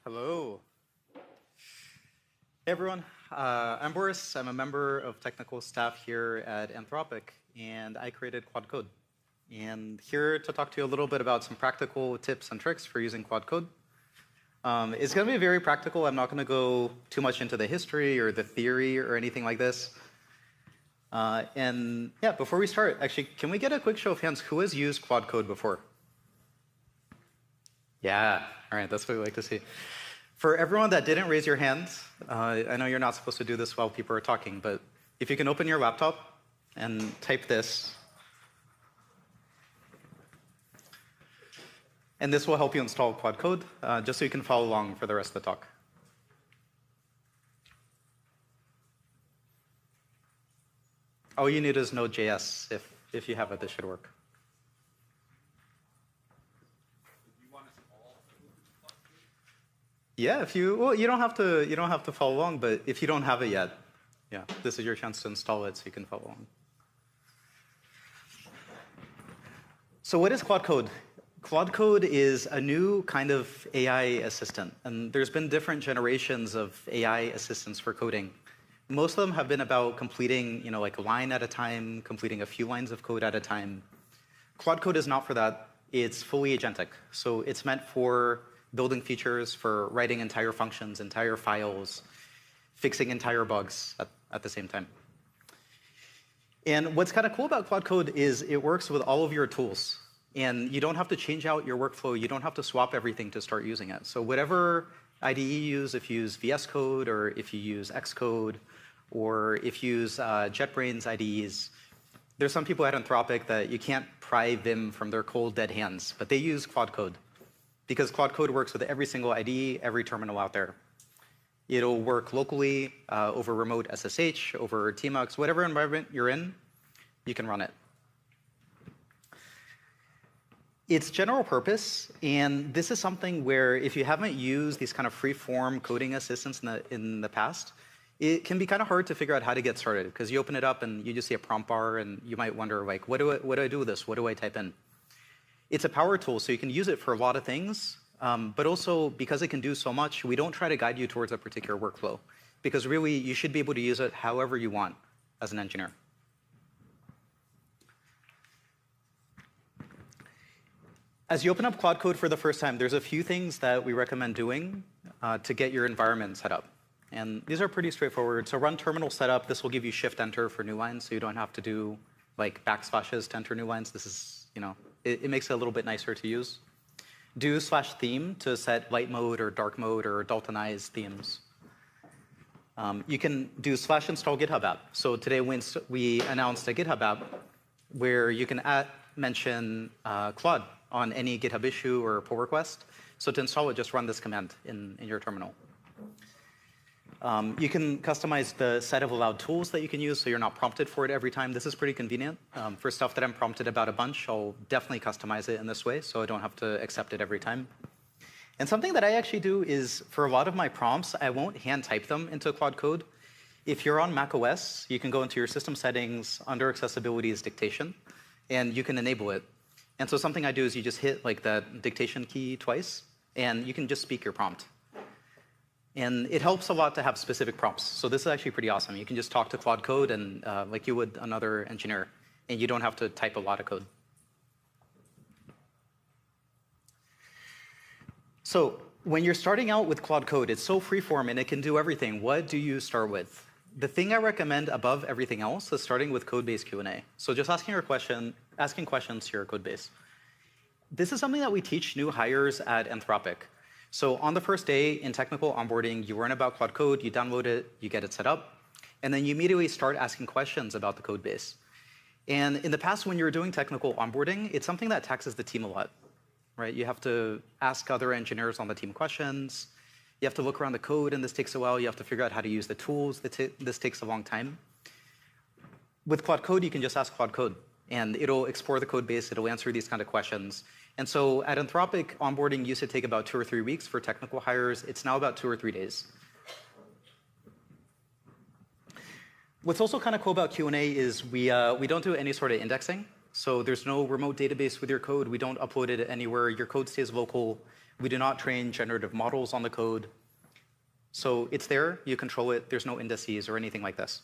Hello. Hey everyone. I'm Boris. I'm a member of technical staff here at Anthropic, and I created Quad Code. And here to talk to you a little bit about some practical tips and tricks for using Quad Code. It's going to be very practical. I'm not going to go too much into the history or the theory or anything like this. And yeah, before we start, actually, can we get a quick show of hands? Who has used Quad Code before? Yeah, all right, that's what we like to see. For everyone that didn't raise your hand, I know you're not supposed to do this while people are talking, but if you can open your laptop and type this, and this will help you install Quad Code, just so you can follow along for the rest of the talk. All you need is Node.js. If you have it, this should work. Yeah, well, you don't have to follow along, but if you don't have it yet, yeah, this is your chance to install it so you can follow along. So what is Claude Code? Claude Code is a new kind of AI assistant, and there's been different generations of AI assistants for coding. Most of them have been about completing, like a line at a time, completing a few lines of code at a time. Claude Code is not for that. It's fully agentic. So it's meant for building features, for writing entire functions, entire files, fixing entire bugs at the same time. And what's kind of cool about Claude Code is it works with all of your tools. And you don't have to change out your workflow. You don't have to swap everything to start using it. So whatever IDE you use, if you use VS Code, or if you use Xcode, or if you use JetBrains IDEs, there's some people at Anthropic that you can't pry them from their cold, dead hands, but they use Claude Code. Because Claude Code works with every single IDE, every terminal out there. It'll work locally, over remote SSH, over tmux, whatever environment you're in, you can run it. It's general purpose, and this is something where if you haven't used these kind of free-form coding assistants in the past, it can be kind of hard to figure out how to get started, because you open it up and you just see a prompt bar, and you might wonder, like, what do I do with this? What do I type in? It's a power tool, so you can use it for a lot of things, but also because it can do so much, we don't try to guide you towards a particular workflow, because really, you should be able to use it however you want as an engineer. As you open up Claude Code for the first time, there's a few things that we recommend doing to get your environment set up. And these are pretty straightforward. So run terminal setup. This will give you Shift-Enter for new lines, so you don't have to do like backslashes to enter new lines. This is, it makes it a little bit nicer to use. Do /theme to set light mode or dark mode or Daltonize themes. You can do /install GitHub app. So today we announced a GitHub app where you can mention Claude on any GitHub issue or pull request. So to install it, just run this command in your terminal. You can customize the set of allowed tools that you can use so you're not prompted for it every time. This is pretty convenient. For stuff that I'm prompted about a bunch, I'll definitely customize it in this way so I don't have to accept it every time. And something that I actually do is for a lot of my prompts, I won't hand type them into Claude Code. If you're on macOS, you can go into your system settings under accessibility is dictation, and you can enable it. And so something I do is you just hit like the dictation key twice, and you can just speak your prompt. And it helps a lot to have specific prompts. So this is actually pretty awesome. You can just talk to Claude Code and like you would another engineer, and you don't have to type a lot of code. So when you're starting out with Claude Code, it's so freeform and it can do everything. What do you start with? The thing I recommend above everything else is starting with code-based Q&A. So just asking questions to your code base. This is something that we teach new hires at Anthropic. So on the first day in technical onboarding, you learn about Claude Code, you download it, you get it set up, and then you immediately start asking questions about the code base. And in the past, when you were doing technical onboarding, it's something that taxes the team a lot, right? You have to ask other engineers on the team questions. You have to look around the code, and this takes a while. You have to figure out how to use the tools. This takes a long time. With Claude Code, you can just ask Claude Code, and it'll explore the code base. It'll answer these kind of questions. And so at Anthropic, onboarding used to take about 2 or 3 weeks for technical hires. It's now about 2 or 3 days. What's also kind of cool about Q&A is we don't do any sort of indexing. So there's no remote database with your code. We don't upload it anywhere. Your code stays local. We do not train generative models on the code. So it's there, you control it, there's no indices or anything like this.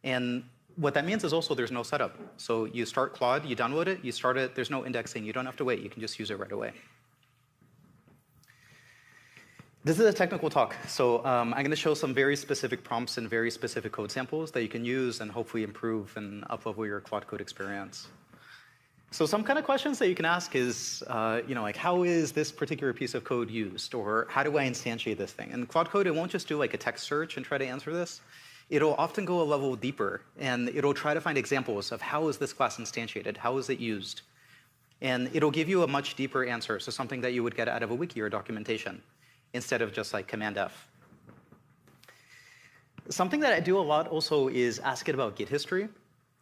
And what that means is also there's no setup. So you start Claude, you download it, you start it, there's no indexing, you don't have to wait, you can just use it right away. This is a technical talk, so I'm going to show some very specific prompts and very specific code samples that you can use and hopefully improve and up-level your Claude Code experience. So some kind of questions that you can ask is, like how is this particular piece of code used, or how do I instantiate this thing? And Claude Code, it won't just do like a text search and try to answer this. It'll often go a level deeper, and it'll try to find examples of how is this class instantiated, how is it used, and it'll give you a much deeper answer, so something that you would get out of a wiki or documentation, instead of just like Command F. Something that I do a lot also is ask it about Git history.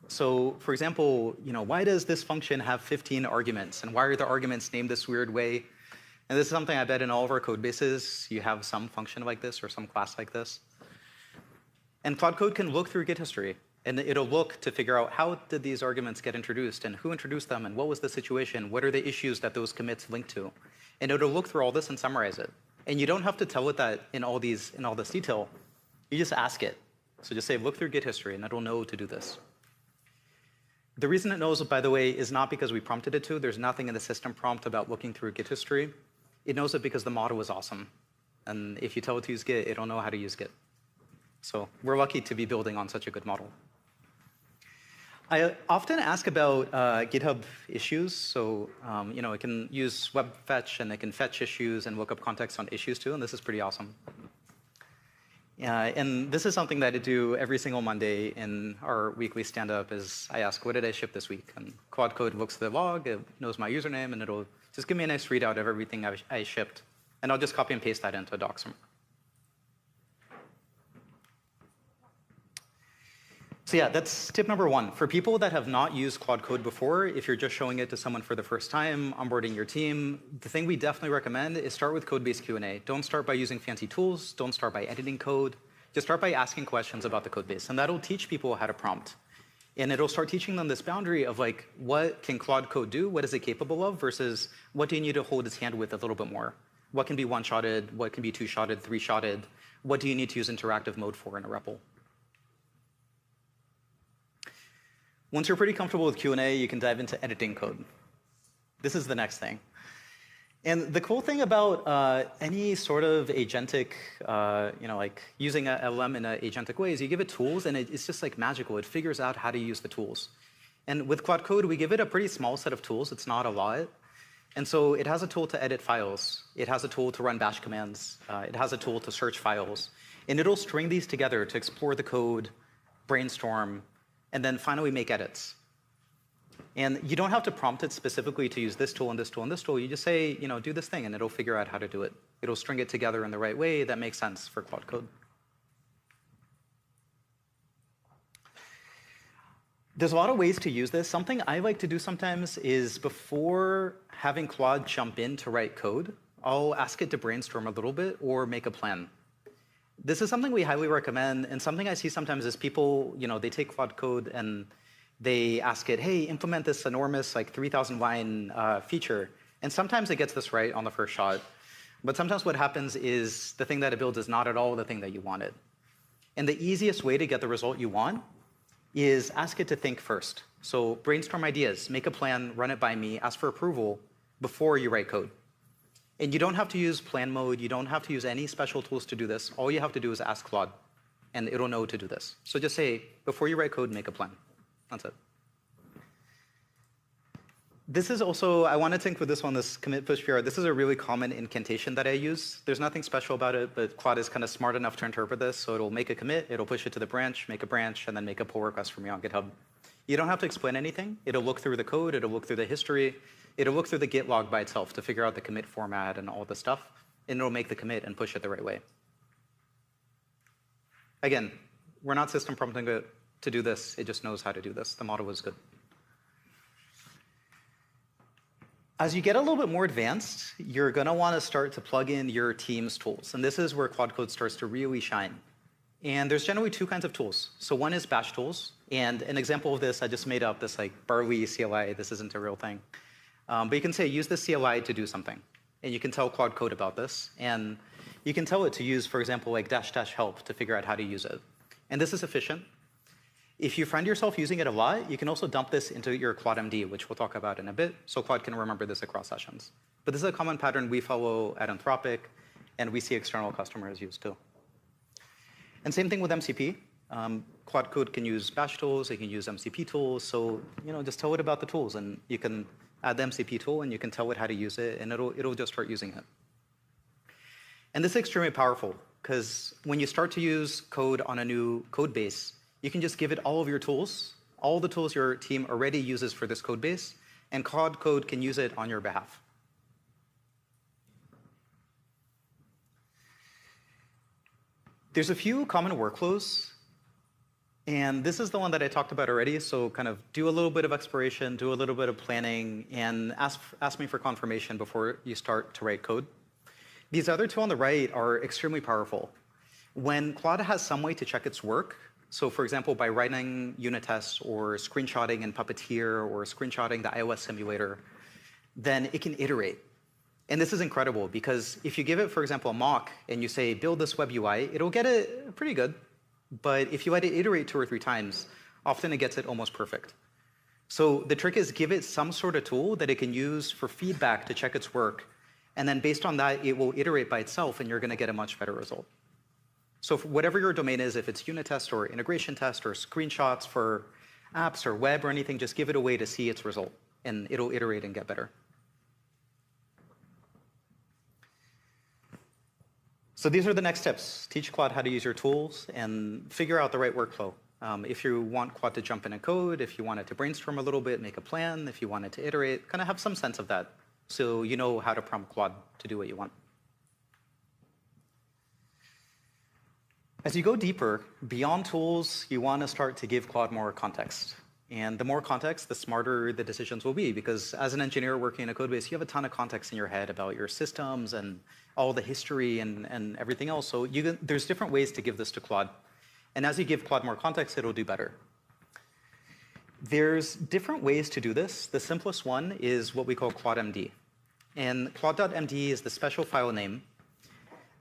So for example, why does this function have 15 arguments? And why are the arguments named this weird way? And this is something I bet in all of our code bases, you have some function like this or some class like this. And Claude Code can look through Git history. And it'll look to figure out how did these arguments get introduced, and who introduced them, and what was the situation? What are the issues that those commits link to? And it'll look through all this and summarize it. And you don't have to tell it that in all this detail. You just ask it. So just say, look through Git history, and it'll know to do this. The reason it knows, by the way, is not because we prompted it to. There's nothing in the system prompt about looking through Git history. It knows it because the model is awesome. And if you tell it to use Git, it'll know how to use Git. So we're lucky to be building on such a good model. I often ask about GitHub issues. So it can use web fetch, and it can fetch issues and look up context on issues too. And this is pretty awesome. And this is something that I do every single Monday in our weekly stand-up is I ask, what did I ship this week? And Claude Code looks at the log, it knows my username, and it'll just give me a nice readout of everything I shipped. And I'll just copy and paste that into a doc somewhere. So yeah, that's tip number one. For people that have not used Claude Code before, if you're just showing it to someone for the first time, onboarding your team, the thing we definitely recommend is start with code-based Q&A. Don't start by using fancy tools. Don't start by editing code. Just start by asking questions about the code base. And that'll teach people how to prompt. And it'll start teaching them this boundary of like, what can Claude Code do? What is it capable of? Versus what do you need to hold its hand with a little bit more? What can be one-shotted? What can be two-shotted, three-shotted? What do you need to use interactive mode for in a REPL? Once you're pretty comfortable with Q&A, you can dive into editing code. This is the next thing. And the cool thing about any sort of agentic, like using a LM in an agentic way is you give it tools, and it's just like magical. It figures out how to use the tools. And with Claude Code, we give it a pretty small set of tools. It's not a lot. And so it has a tool to edit files. It has a tool to run bash commands. It has a tool to search files. And it'll string these together to explore the code, brainstorm, and then finally make edits. And you don't have to prompt it specifically to use this tool and this tool and this tool. You just say, do this thing, and it'll figure out how to do it. It'll string it together in the right way that makes sense for Claude Code. There's a lot of ways to use this. Something I like to do sometimes is before having Claude jump in to write code, I'll ask it to brainstorm a little bit or make a plan. This is something we highly recommend, and something I see sometimes is people, they take Claude Code and they ask it, hey, implement this enormous, like 3,000 line feature. And sometimes it gets this right on the first shot. But sometimes what happens is the thing that it builds is not at all the thing that you wanted. And the easiest way to get the result you want is ask it to think first. So brainstorm ideas, make a plan, run it by me, ask for approval before you write code. And you don't have to use plan mode. You don't have to use any special tools to do this. All you have to do is ask Claude, and it'll know to do this. So just say, before you write code, make a plan. That's it. This is also, I wanted to include this one, this commit push PR. This is a really common incantation that I use. There's nothing special about it, but Claude is kind of smart enough to interpret this. So it'll make a commit, it'll push it to the branch, make a branch, and then make a pull request for me on GitHub. You don't have to explain anything. It'll look through the code, it'll look through the history, it'll look through the Git log by itself to figure out the commit format and all the stuff, and it'll make the commit and push it the right way. Again, we're not system prompting it to do this. It just knows how to do this. The model is good. As you get a little bit more advanced, you're going to want to start to plug in your team's tools. And this is where Claude Code starts to really shine. And there's generally two kinds of tools. So one is bash tools. And an example of this, I just made up this like Barley CLI. This isn't a real thing. But you can say, use this CLI to do something. and you can tell Claude Code about this. And you can tell it to use, for example, like -- help to figure out how to use it. And this is efficient. If you find yourself using it a lot, you can also dump this into your Claude MD, which we'll talk about in a bit, so Claude can remember this across sessions. But this is a common pattern we follow at Anthropic, and we see external customers use too. And same thing with MCP. Claude Code can use bash tools, it can use MCP tools, so just tell it about the tools, and you can add the MCP tool, and you can tell it how to use it, and it'll just start using it. And this is extremely powerful, because when you start to use code on a new code base, you can just give it all of your tools, all the tools your team already uses for this code base, and Claude Code can use it on your behalf. There's a few common workflows, and this is the one that I talked about already, so kind of do a little bit of exploration, do a little bit of planning, and ask me for confirmation before you start to write code. These other two on the right are extremely powerful. When Claude has some way to check its work, so for example, by writing unit tests or screenshotting in Puppeteer or screenshotting the iOS simulator, then it can iterate. And this is incredible because if you give it, for example, a mock and you say, build this web UI, it'll get it pretty good. But if you let it iterate 2 or 3 times, often it gets it almost perfect. So the trick is give it some sort of tool that it can use for feedback to check its work. And then based on that, it will iterate by itself, and you're going to get a much better result. So for whatever your domain is, if it's unit test or integration test or screenshots for apps or web or anything, just give it a way to see its result, and it'll iterate and get better. So these are the next steps. Teach Claude how to use your tools and figure out the right workflow. If you want Claude to jump in a code, if you want it to brainstorm a little bit, make a plan, if you want it to iterate, kind of have some sense of that so you know how to prompt Claude to do what you want. As you go deeper, beyond tools, you want to start to give Claude more context. And the more context, the smarter the decisions will be, because as an engineer working in a code base, you have a ton of context in your head about your systems and all the history and everything else. So there's different ways to give this to Claude. And as you give Claude more context, it'll do better. There's different ways to do this. The simplest one is what we call ClaudeMD. And Claude.md is the special file name.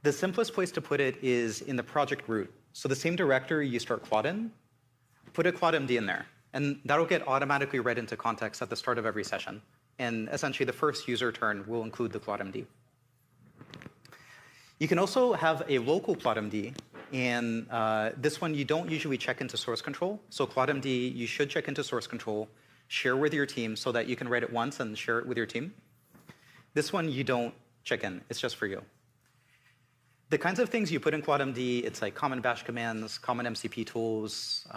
The simplest place to put it is in the project root. So the same directory you start Claude in, put a ClaudeMD in there. And that'll get automatically read into context at the start of every session. And essentially, the first user turn will include the ClaudeMD. You can also have a local ClaudeMD. And this one, you don't usually check into source control. So ClaudeMD, you should check into source control, share with your team so that you can write it once and share it with your team. This one, you don't check in. It's just for you. The kinds of things you put in ClaudeMD, it's like common bash commands, common MCP tools,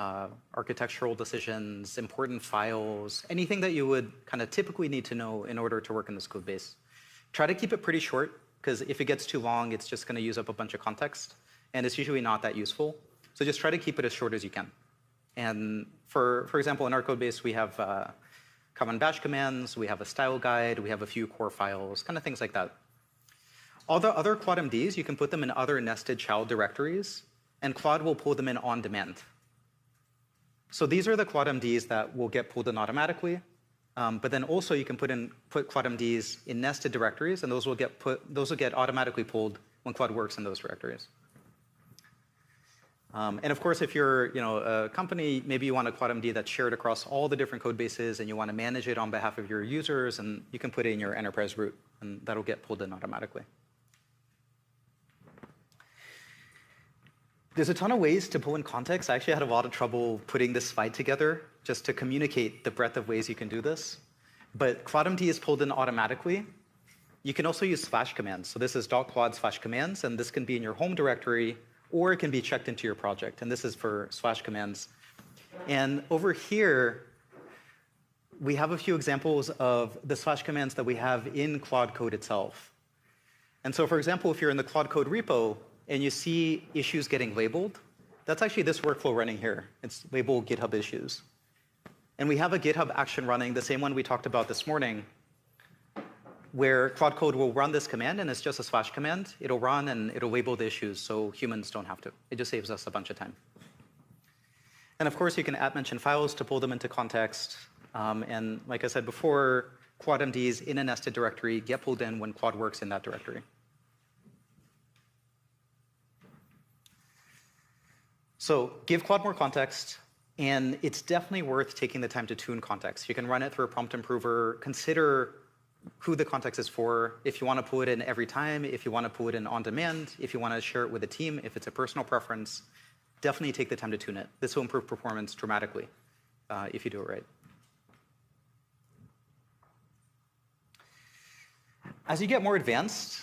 architectural decisions, important files, anything that you would kind of typically need to know in order to work in this code base. Try to keep it pretty short, because if it gets too long, it's just going to use up a bunch of context, and it's usually not that useful. So just try to keep it as short as you can. And for example, in our code base, we have common bash commands, we have a style guide, we have a few core files, kind of things like that. All the other ClaudeMDs, you can put them in other nested child directories, and Claude will pull them in on demand. So these are the ClaudeMDs that will get pulled in automatically, but then also you can put ClaudeMDs in nested directories, and those will get automatically pulled when Claude works in those directories. And of course, if you're a company, maybe you want a ClaudeMD that's shared across all the different code bases, and you want to manage it on behalf of your users, and you can put it in your enterprise root, and that'll get pulled in automatically. There's a ton of ways to pull in context. I actually had a lot of trouble putting this slide together just to communicate the breadth of ways you can do this. But ClaudeMD is pulled in automatically. You can also use slash commands. So this is .claude/commands, and this can be in your home directory, or it can be checked into your project. And this is for slash commands. And over here, we have a few examples of the slash commands that we have in Claude Code itself. And so for example, if you're in the Claude Code repo, and you see issues getting labeled, that's actually this workflow running here. It's labeled GitHub issues. And we have a GitHub action running, the same one we talked about this morning, where Claude Code will run this command, and it's just a slash command. It'll run, and it'll label the issues, so humans don't have to. It just saves us a bunch of time. And of course, you can @mention files to pull them into context. And like I said before, Claude MDs in a nested directory get pulled in when Claude works in that directory. So give Claude more context, and it's definitely worth taking the time to tune context. You can run it through a prompt improver, consider who the context is for, if you want to pull it in every time, if you want to pull it in on demand, if you want to share it with a team, if it's a personal preference, definitely take the time to tune it. This will improve performance dramatically if you do it right. As you get more advanced,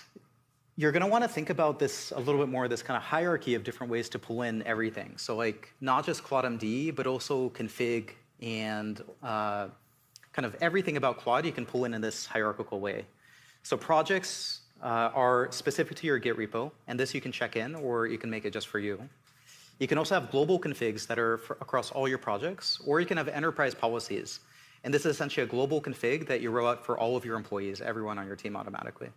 you're going to want to think about this a little bit more, this kind of hierarchy of different ways to pull in everything. So like not just Claude MD, but also config and kind of everything about Claude you can pull in this hierarchical way. So projects are specific to your Git repo, and this you can check in, or you can make it just for you. You can also have global configs that are across all your projects, or you can have enterprise policies. And this is essentially a global config that you roll out for all of your employees, everyone on your team automatically.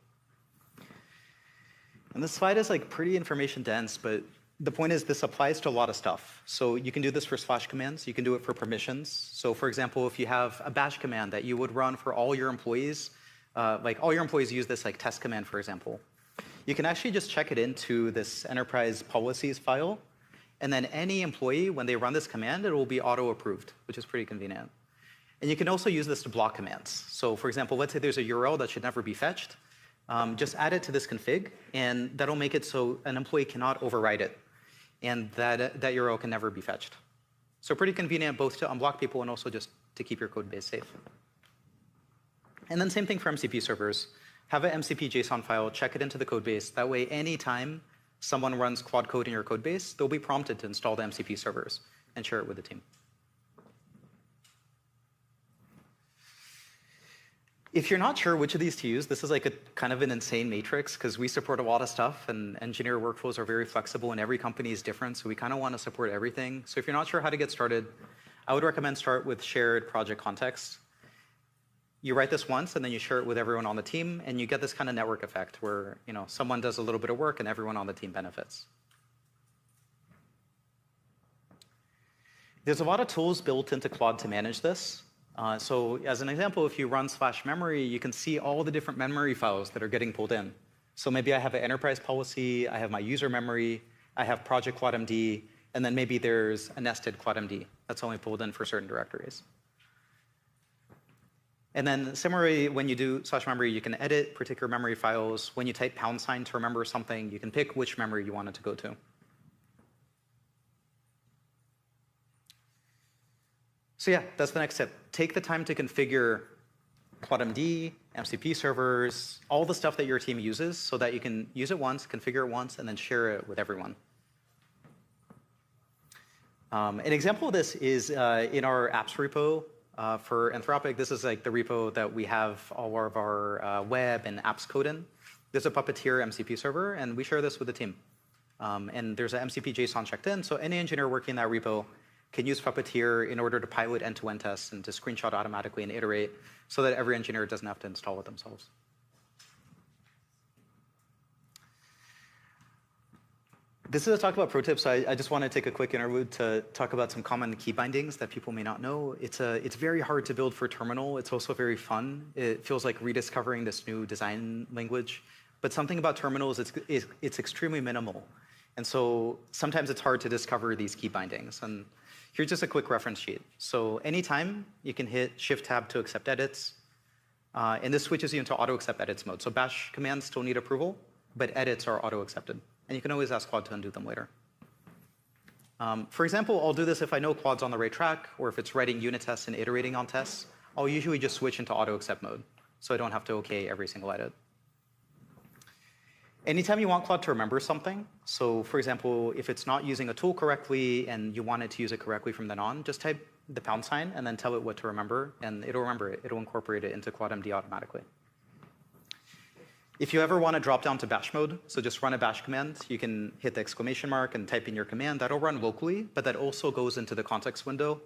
And this slide is like pretty information dense, but the point is this applies to a lot of stuff. So you can do this for slash commands. You can do it for permissions. So for example, if you have a bash command that you would run for all your employees, like all your employees use this like test command, for example, you can actually just check it into this enterprise policies file. And then any employee, when they run this command, it will be auto-approved, which is pretty convenient. And you can also use this to block commands. So for example, let's say there's a URL that should never be fetched. Just add it to this config, and that'll make it so an employee cannot override it, and that URL can never be fetched. So pretty convenient both to unblock people and also just to keep your code base safe. And then same thing for MCP servers. Have an MCP JSON file, check it into the code base. That way, anytime someone runs Claude code in your code base, they'll be prompted to install the MCP servers and share it with the team. If you're not sure which of these to use, this is like a kind of an insane matrix because we support a lot of stuff and engineer workflows are very flexible and every company is different. So we kind of want to support everything. So if you're not sure how to get started, I would recommend start with shared project context. You write this once and then you share it with everyone on the team and you get this kind of network effect where someone does a little bit of work and everyone on the team benefits. There's a lot of tools built into Claude to manage this. So as an example, if you run /memory, you can see all the different memory files that are getting pulled in. So maybe I have an enterprise policy, I have my user memory, I have project ClaudeMD, and then maybe there's a nested ClaudeMD that's only pulled in for certain directories. And then similarly, when you do /memory, you can edit particular memory files. When you type # to remember something, you can pick which memory you want it to go to. So yeah, that's the next step. Take the time to configure ClaudeMD, MCP servers, all the stuff that your team uses so that you can use it once, configure it once, and then share it with everyone. An example of this is in our apps repo for Anthropic. This is like the repo that we have all of our web and apps code in. There's a Puppeteer MCP server, and we share this with the team. And there's an MCP JSON checked in, so any engineer working in that repo can use Puppeteer in order to pilot end-to-end tests and to screenshot automatically and iterate so that every engineer doesn't have to install it themselves. This is a talk about pro tips. I just want to take a quick interlude to talk about some common key bindings that people may not know. It's very hard to build for terminal. It's also very fun. It feels like rediscovering this new design language. But something about terminals, it's extremely minimal. And so sometimes it's hard to discover these key bindings. And here's just a quick reference sheet. So anytime you can hit Shift-Tab to accept edits. And this switches you into auto-accept edits mode. So bash commands still need approval, but edits are auto-accepted. And you can always ask Claude to undo them later. For example, I'll do this if I know Claude's on the right track, or if it's writing unit tests and iterating on tests. I'll usually just switch into auto-accept mode, so I don't have to OK every single edit. Anytime you want Claude to remember something, so for example, if it's not using a tool correctly and you want it to use it correctly from then on, just type the # and then tell it what to remember, and it'll remember it. It'll incorporate it into ClaudeMD automatically. If you ever want to drop down to bash mode, so just run a bash command, you can hit the exclamation mark and type in your command. That'll run locally, but that also goes into the context window,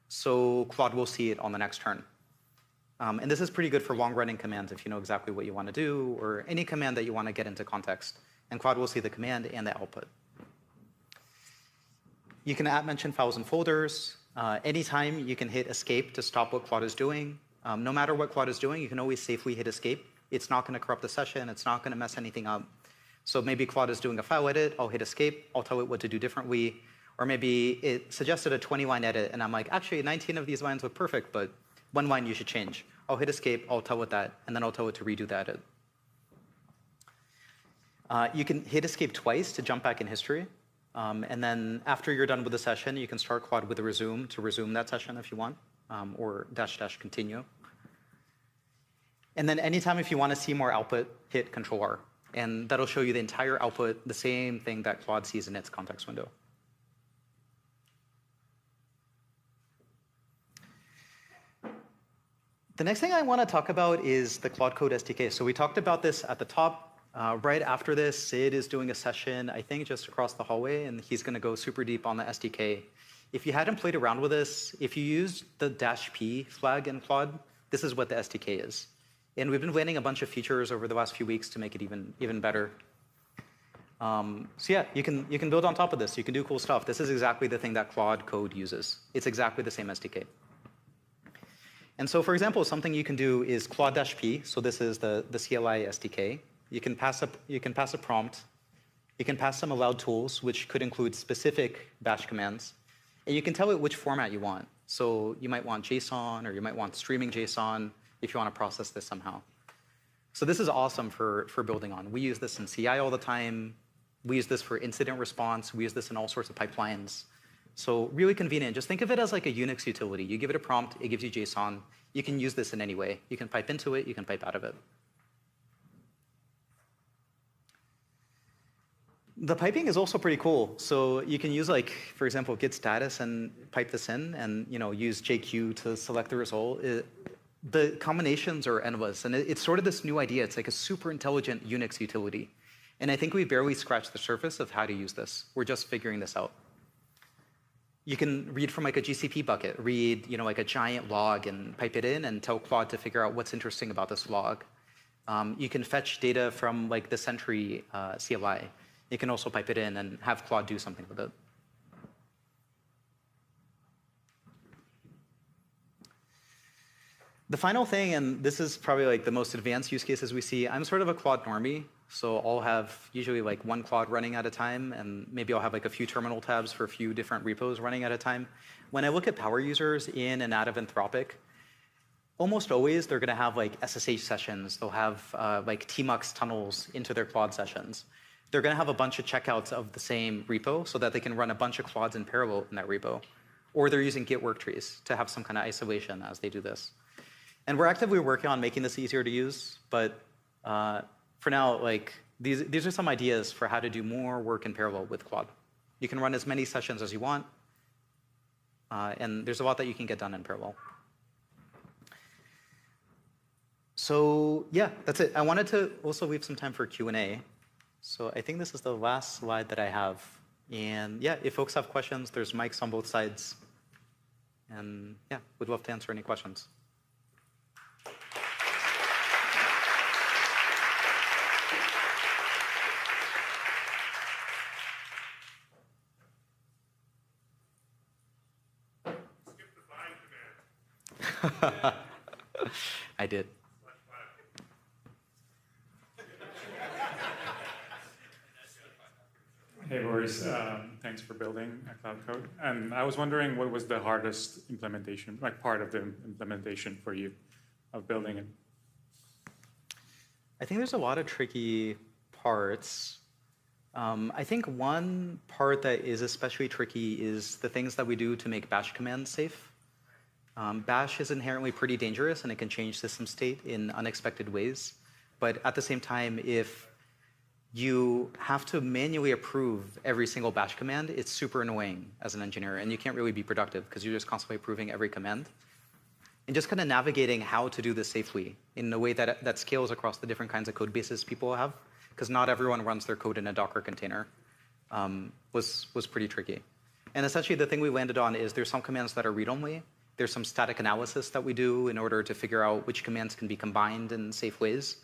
so Claude will see it on the next turn. And this is pretty good for long-running commands if you know exactly what you want to do, or any command that you want to get into context. And Claude will see the command and the output. You can @mention files and folders. Anytime you can hit escape to stop what Claude is doing. No matter what Claude is doing, you can always safely hit escape. It's not going to corrupt the session. It's not going to mess anything up. So maybe Claude is doing a file edit. I'll hit escape. I'll tell it what to do differently. Or maybe it suggested a 20-line edit, and I'm like, actually, 19 of these lines look perfect, but one line you should change. I'll hit escape. I'll tell it that, and then I'll tell it to redo the edit. You can hit escape twice to jump back in history. And then after you're done with the session, you can start Claude with a resume to resume that session if you want, or -- continue. And then anytime if you want to see more output, hit Control-R. And that'll show you the entire output, the same thing that Claude sees in its context window. The next thing I want to talk about is the Claude Code SDK. So we talked about this at the top. Right after this, Sid is doing a session, I think just across the hallway, and he's going to go super deep on the SDK. If you hadn't played around with this, if you used the -p flag in Claude, this is what the SDK is. And we've been planning a bunch of features over the last few weeks to make it even better. So yeah, you can build on top of this. You can do cool stuff. This is exactly the thing that Claude Code uses. It's exactly the same SDK. And so, for example, something you can do is Claude-P. So this is the CLI SDK. You can pass a prompt. You can pass some allowed tools, which could include specific bash commands. And you can tell it which format you want. So you might want JSON, or you might want streaming JSON if you want to process this somehow. So this is awesome for building on. We use this in CI all the time. We use this for incident response. We use this in all sorts of pipelines. So really convenient. Just think of it as like a Unix utility. You give it a prompt, it gives you JSON. You can use this in any way. You can pipe into it, you can pipe out of it. The piping is also pretty cool. So you can use, like, for example, git status and pipe this in, and use JQ to select the result. The combinations are endless, and it's sort of this new idea. It's like a super intelligent Unix utility. And I think we barely scratched the surface of how to use this. We're just figuring this out. You can read from like a GCP bucket, read like a giant log and pipe it in and tell Claude to figure out what's interesting about this log. You can fetch data from like the Sentry CLI. You can also pipe it in and have Claude do something with it. The final thing, and this is probably like the most advanced use cases we see, I'm sort of a Claude normie. So I'll have usually like one Claude running at a time, and maybe I'll have like a few terminal tabs for a few different repos running at a time. When I look at power users in and out of Anthropic, almost always they're going to have like SSH sessions. They'll have like tmux tunnels into their Claude sessions. They're going to have a bunch of checkouts of the same repo so that they can run a bunch of Claudes in parallel in that repo. Or they're using Git work trees to have some kind of isolation as they do this. And we're actively working on making this easier to use, but for now, like these are some ideas for how to do more work in parallel with Claude. You can run as many sessions as you want, and there's a lot that you can get done in parallel. So yeah, that's it. I wanted to also leave some time for Q&A. So I think this is the last slide that I have. And yeah, if folks have questions, there's mics on both sides. And yeah, we'd love to answer any questions. I did. Hey, Boris. Thanks for building a Cloud Code. And I was wondering what was the hardest implementation, like part of the implementation for you of building it? I think there's a lot of tricky parts. I think one part that is especially tricky is the things that we do to make bash commands safe. Bash is inherently pretty dangerous, and it can change system state in unexpected ways. But at the same time, if you have to manually approve every single bash command, it's super annoying as an engineer, and you can't really be productive because you're just constantly approving every command. And just kind of navigating how to do this safely in a way that scales across the different kinds of code bases people have, because not everyone runs their code in a Docker container, was pretty tricky. And essentially, the thing we landed on is there's some commands that are read-only. There's some static analysis that we do in order to figure out which commands can be combined in safe ways.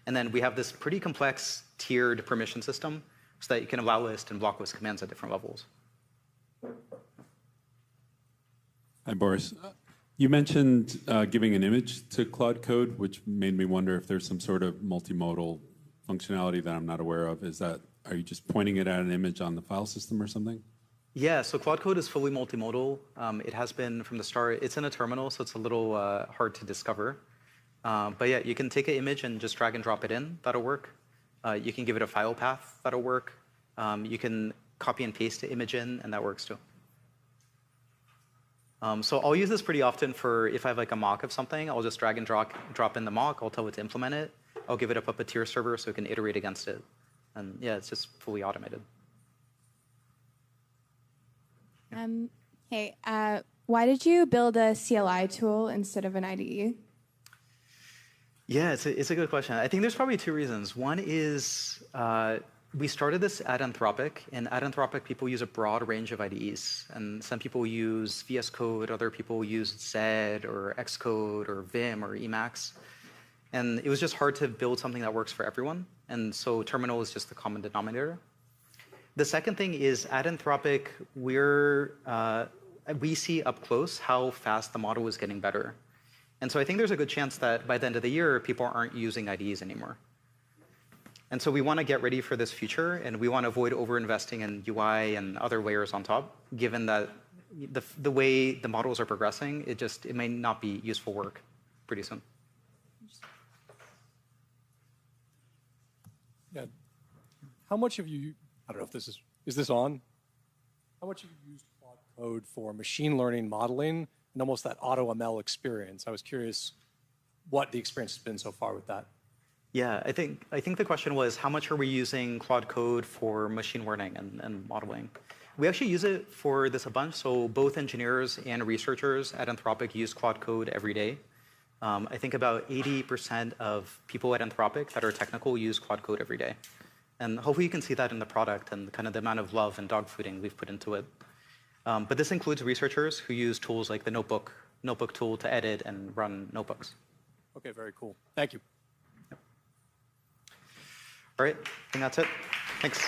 And then we have this pretty complex tiered permission system so that you can allow list and block list commands at different levels. Hi, Boris. You mentioned giving an image to Claude Code, which made me wonder if there's some sort of multimodal functionality that I'm not aware of. Are you just pointing it at an image on the file system or something? Yeah, so Claude Code is fully multimodal. It has been from the start. It's in a terminal, so it's a little hard to discover. But yeah, you can take an image and just drag and drop it in. That'll work. You can give it a file path. That'll work. You can copy and paste the image in, and that works too. So I'll use this pretty often for if I have like a mock of something, I'll just drag and drop in the mock. I'll tell it to implement it. I'll give it a puppeteer server so it can iterate against it. And yeah, it's just fully automated. Hey, why did you build a CLI tool instead of an IDE? Yeah, it's a good question. I think there's probably two reasons. One is we started this at Anthropic, and at Anthropic, people use a broad range of IDEs. And some people use VS Code, other people use Zed or Xcode or Vim or Emacs. And it was just hard to build something that works for everyone. And so terminal is just the common denominator. The second thing is at Anthropic, we see up close how fast the model is getting better. And so I think there's a good chance that by the end of the year, people aren't using IDEs anymore. And so we want to get ready for this future, and we want to avoid over-investing in UI and other layers on top, given that the way the models are progressing, it may not be useful work pretty soon. Yeah. How much have you, I don't know if this is this on? How much have you used Claude Code for machine learning modeling and almost that AutoML experience? I was curious what the experience has been so far with that. Yeah, I think the question was how much are we using Claude Code for machine learning and modeling? We actually use it for this a bunch. So both engineers and researchers at Anthropic use Claude Code every day. I think about 80% of people at Anthropic that are technical use Claude Code every day. And hopefully you can see that in the product and kind of the amount of love and dogfooding we've put into it. But this includes researchers who use tools like the notebook tool to edit and run notebooks. Okay, very cool. Thank you. All right, I think that's it. Thanks.